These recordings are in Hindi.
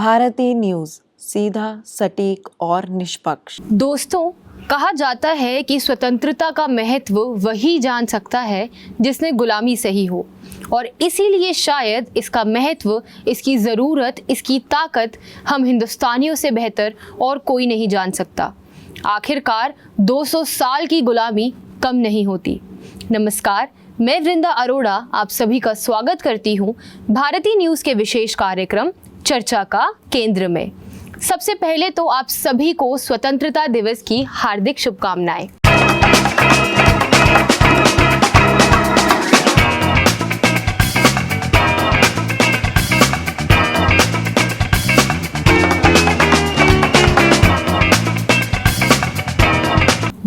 भारतीय न्यूज़, सीधा, सटीक और निष्पक्ष। दोस्तों, कहा जाता है कि स्वतंत्रता का महत्व वही जान सकता है जिसने गुलामी सही हो, और इसीलिए शायद इसका महत्व, इसकी ज़रूरत, इसकी ताकत हम हिंदुस्तानियों से बेहतर और कोई नहीं जान सकता। आखिरकार 200 साल की गुलामी कम नहीं होती। नमस्कार, मैं वृंदा अरोड़ा आप सभी का स्वागत करती हूँ भारतीय न्यूज़ के विशेष कार्यक्रम चर्चा का केंद्र में। सबसे पहले तो आप सभी को स्वतंत्रता दिवस की हार्दिक शुभकामनाएं।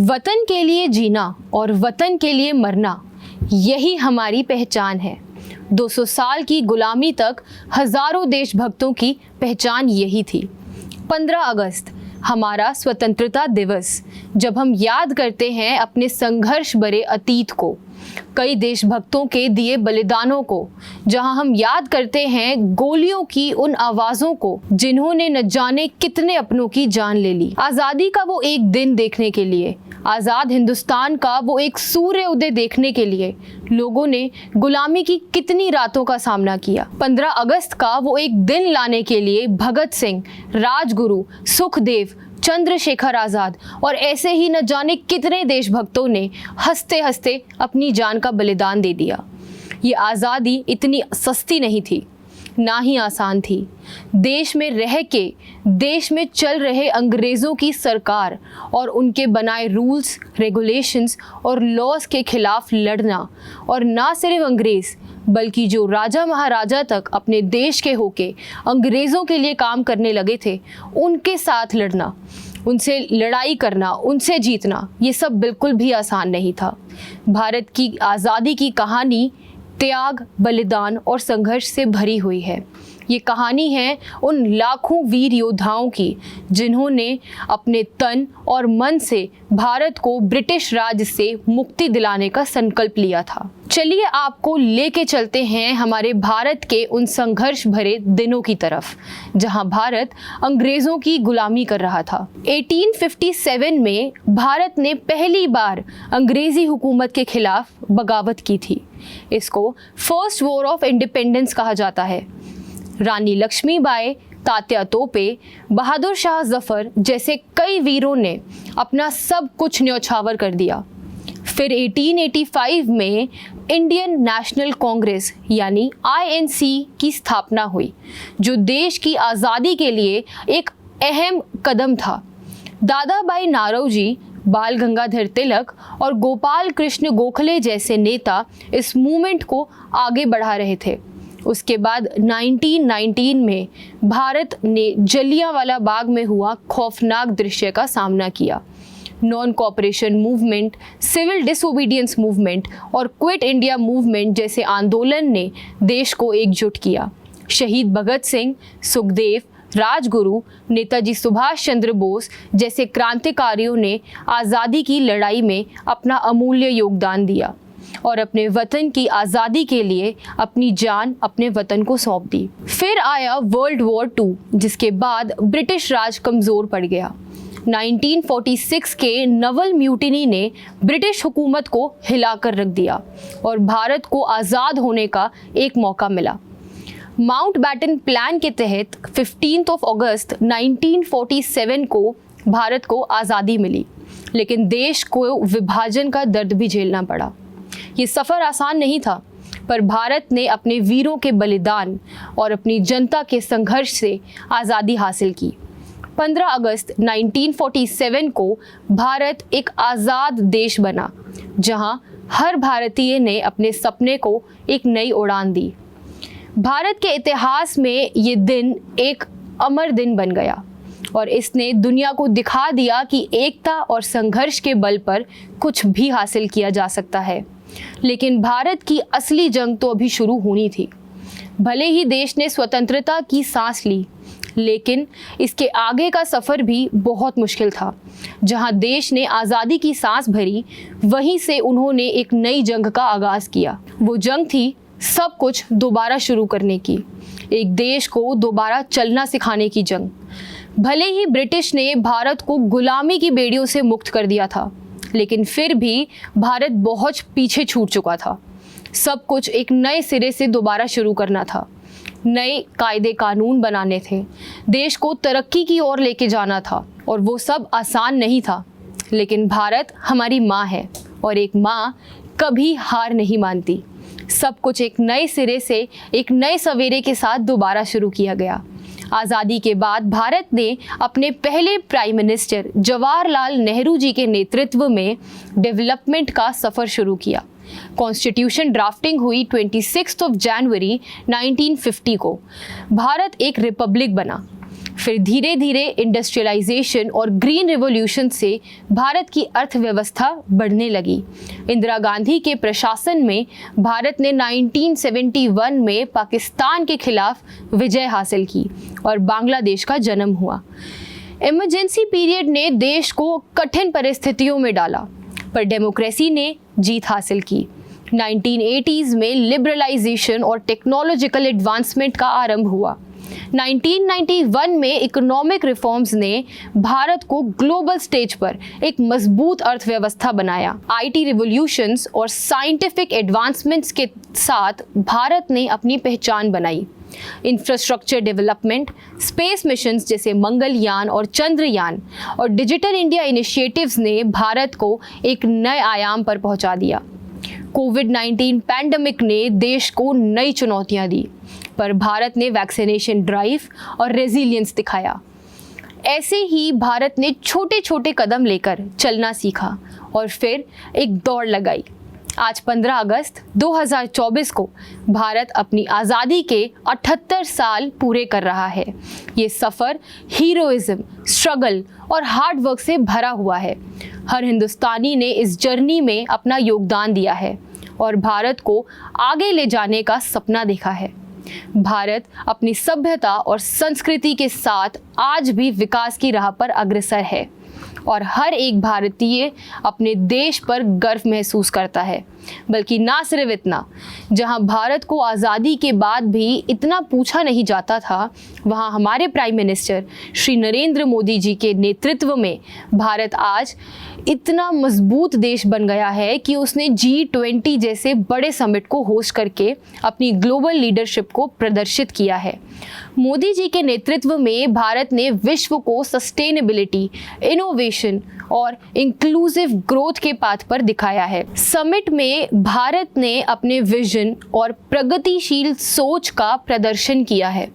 वतन के लिए जीना और वतन के लिए मरना, यही हमारी पहचान है। 200 साल की गुलामी तक हजारों देशभक्तों की पहचान यही थी। 15 अगस्त हमारा स्वतंत्रता दिवस, जब हम याद करते हैं अपने संघर्ष भरे अतीत को, कई देशभक्तों के दिए बलिदानों को, जहां हम याद करते हैं गोलियों की उन आवाज़ों को जिन्होंने न जाने कितने अपनों की जान ले ली। आज़ादी का वो एक दिन देखने के लिए, आज़ाद हिंदुस्तान का वो एक सूर्य उदय देखने के लिए लोगों ने गुलामी की कितनी रातों का सामना किया। 15 अगस्त का वो एक दिन लाने के लिए भगत सिंह, राजगुरु, सुखदेव, चंद्रशेखर आज़ाद और ऐसे ही न जाने कितने देशभक्तों ने हंसते हंसते अपनी जान का बलिदान दे दिया। ये आज़ादी इतनी सस्ती नहीं थी, ना ही आसान थी। देश में रह के देश में चल रहे अंग्रेज़ों की सरकार और उनके बनाए रूल्स, रेगुलेशंस और लॉज के खिलाफ लड़ना, और ना सिर्फ अंग्रेज़ बल्कि जो राजा महाराजा तक अपने देश के होके अंग्रेज़ों के लिए काम करने लगे थे, उनके साथ लड़ना, उनसे लड़ाई करना, उनसे जीतना, ये सब बिल्कुल भी आसान नहीं था। भारत की आज़ादी की कहानी त्याग, बलिदान और संघर्ष से भरी हुई है। ये कहानी है उन लाखों वीर योद्धाओं की जिन्होंने अपने तन और मन से भारत को ब्रिटिश राज से मुक्ति दिलाने का संकल्प लिया था। चलिए आपको लेके चलते हैं हमारे भारत के उन संघर्ष भरे दिनों की तरफ, जहां भारत अंग्रेज़ों की गुलामी कर रहा था। 1857 में भारत ने पहली बार अंग्रेज़ी हुकूमत के खिलाफ बगावत की थी। इसको फर्स्ट वॉर ऑफ इंडिपेंडेंस कहा जाता है। रानी लक्ष्मीबाई, तात्या तोपे, बहादुर शाह जफर जैसे कई वीरों ने अपना सब कुछ न्यौछावर कर दिया। फिर 1885 में इंडियन नेशनल कांग्रेस यानी INC की स्थापना हुई, जो देश की आज़ादी के लिए एक अहम कदम था। दादा भाई नारोजी, बाल गंगाधर तिलक और गोपाल कृष्ण गोखले जैसे नेता इस मूवमेंट को आगे बढ़ा रहे थे। उसके बाद 1919 में भारत ने जलियांवाला बाग में हुआ खौफनाक दृश्य का सामना किया। Non cooperation movement, civil disobedience movement और क्विट इंडिया मूवमेंट जैसे आंदोलन ने देश को एकजुट किया। शहीद भगत सिंह, सुखदेव, राजगुरु, नेताजी सुभाष चंद्र बोस जैसे क्रांतिकारियों ने आज़ादी की लड़ाई में अपना अमूल्य योगदान दिया और अपने वतन की आज़ादी के लिए अपनी जान अपने वतन को सौंप दी। फिर आया वर्ल्ड वॉर 2, जिसके बाद ब्रिटिश राज कमज़ोर पड़ गया। 1946 के नवल म्यूटिनी ने ब्रिटिश हुकूमत को हिलाकर रख दिया और भारत को आज़ाद होने का एक मौका मिला। माउंटबैटन प्लान के तहत 15 अगस्त 1947 को भारत को आज़ादी मिली, लेकिन देश को विभाजन का दर्द भी झेलना पड़ा। ये सफ़र आसान नहीं था, पर भारत ने अपने वीरों के बलिदान और अपनी जनता के संघर्ष से आज़ादी हासिल की। 15 अगस्त 1947 को भारत एक आज़ाद देश बना, जहां हर भारतीय ने अपने सपने को एक नई उड़ान दी। भारत के इतिहास में ये दिन एक अमर दिन बन गया और इसने दुनिया को दिखा दिया कि एकता और संघर्ष के बल पर कुछ भी हासिल किया जा सकता है। लेकिन भारत की असली जंग तो अभी शुरू होनी थी। भले ही देश ने स्वतंत्रता की सांस ली, लेकिन इसके आगे का सफ़र भी बहुत मुश्किल था। जहां देश ने आज़ादी की सांस भरी, वहीं से उन्होंने एक नई जंग का आगाज़ किया। वो जंग थी सब कुछ दोबारा शुरू करने की। एक देश को दोबारा चलना सिखाने की जंग। भले ही ब्रिटिश ने भारत को गुलामी की बेड़ियों से मुक्त कर दिया था, लेकिन फिर भी भारत बहुत पीछे छूट चुका था। सब कुछ एक नए सिरे से दोबारा शुरू करना था। नए कायदे कानून बनाने थे, देश को तरक्की की ओर लेके जाना था, और वो सब आसान नहीं था। लेकिन भारत हमारी माँ है, और एक माँ कभी हार नहीं मानती। सब कुछ एक नए सिरे से, एक नए सवेरे के साथ दोबारा शुरू किया गया। आज़ादी के बाद भारत ने अपने पहले प्राइम मिनिस्टर जवाहरलाल नेहरू जी के नेतृत्व में डेवलपमेंट का सफ़र शुरू किया। कॉन्स्टिट्यूशन ड्राफ्टिंग हुई 26 जनवरी 1950 को। भारत एक रिपब्लिक बना। फिर धीरे धीरे इंडस्ट्रियलाइजेशन और ग्रीन रिवॉल्यूशन से भारत की अर्थव्यवस्था बढ़ने लगी। इंदिरा गांधी के प्रशासन में भारत ने 1971 में पाकिस्तान के खिलाफ विजय हासिल की और बांग्लादेश का जन्म हुआ। इमरजेंसी पीरियड ने देश को कठिन परिस्थितियों में डाला, पर डेमोक्रेसी ने जीत हासिल की। 1980s में लिबरलाइजेशन और टेक्नोलॉजिकल एडवांसमेंट का आरंभ हुआ। 1991 में इकोनॉमिक रिफॉर्म्स ने भारत को ग्लोबल स्टेज पर एक मजबूत अर्थव्यवस्था बनाया। आईटी रिवॉल्यूशंस और साइंटिफिक एडवांसमेंट्स के साथ भारत ने अपनी पहचान बनाई। इंफ्रास्ट्रक्चर डेवलपमेंट, स्पेस मिशंस जैसे मंगलयान और चंद्रयान और डिजिटल इंडिया इनिशिएटिव्स ने भारत को एक नए आयाम पर पहुंचा दिया। कोविड-19 पैंडेमिक ने देश को नई चुनौतियां दी, पर भारत ने वैक्सीनेशन ड्राइव और रेजिलियंस दिखाया। ऐसे ही भारत ने छोटे छोटे कदम लेकर चलना सीखा और फिर एक दौड़ लगाई। आज 15 अगस्त 2024 को भारत अपनी आज़ादी के 78 साल पूरे कर रहा है। ये सफ़र हीरोइज्म, स्ट्रगल और हार्ड वर्क से भरा हुआ है। हर हिंदुस्तानी ने इस जर्नी में अपना योगदान दिया है और भारत को आगे ले जाने का सपना देखा है। भारत अपनी सभ्यता और संस्कृति के साथ आज भी विकास की राह पर अग्रसर है और हर एक भारतीय अपने देश पर गर्व महसूस करता है। बल्कि ना सिर्फ इतना, जहां भारत को आज़ादी के बाद भी इतना पूछा नहीं जाता था, वहां हमारे प्राइम मिनिस्टर श्री नरेंद्र मोदी जी के नेतृत्व में भारत आज इतना मजबूत देश बन गया है कि उसने G20 जैसे बड़े समिट को होस्ट करके अपनी ग्लोबल लीडरशिप को प्रदर्शित किया है। मोदी जी के नेतृत्व में भारत ने विश्व को सस्टेनेबिलिटी, इनोवेशन और इंक्लूसिव ग्रोथ के पाथ पर दिखाया है। समिट में भारत ने अपने विजन और प्रगतिशील सोच का प्रदर्शन किया है।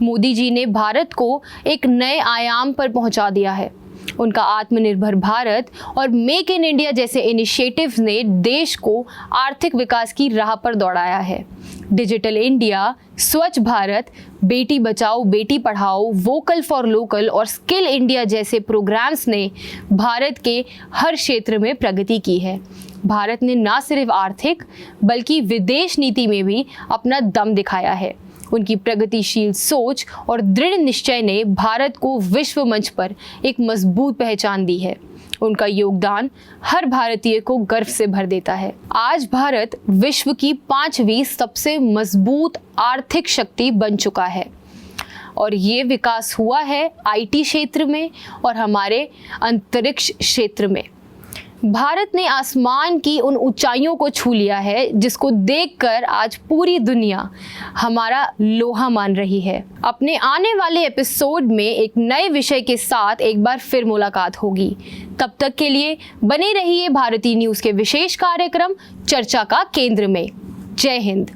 मोदी जी ने भारत को एक नए आयाम पर पहुंचा दिया है। उनका आत्मनिर्भर भारत और मेक इन इंडिया जैसे इनिशिएटिव्स ने देश को आर्थिक विकास की राह पर दौड़ाया है। डिजिटल इंडिया, स्वच्छ Bharat, Beti Bachao Beti Padhao, vocal for local और स्किल इंडिया जैसे प्रोग्राम्स ने भारत के हर क्षेत्र में प्रगति की है। भारत ने न सिर्फ आर्थिक बल्कि विदेश नीति में भी अपना दम दिखाया है। उनकी प्रगतिशील सोच और दृढ़ निश्चय ने भारत को विश्व मंच पर एक मजबूत पहचान दी है। उनका योगदान हर भारतीय को गर्व से भर देता है। आज भारत विश्व की 5वीं सबसे मजबूत आर्थिक शक्ति बन चुका है और ये विकास हुआ है आईटी क्षेत्र में और हमारे अंतरिक्ष क्षेत्र में। भारत ने आसमान की उन ऊंचाइयों को छू लिया है जिसको देखकर आज पूरी दुनिया हमारा लोहा मान रही है। अपने आने वाले एपिसोड में एक नए विषय के साथ एक बार फिर मुलाकात होगी। तब तक के लिए बने रहिए भारती न्यूज़ के विशेष कार्यक्रम चर्चा का केंद्र में। जय हिंद।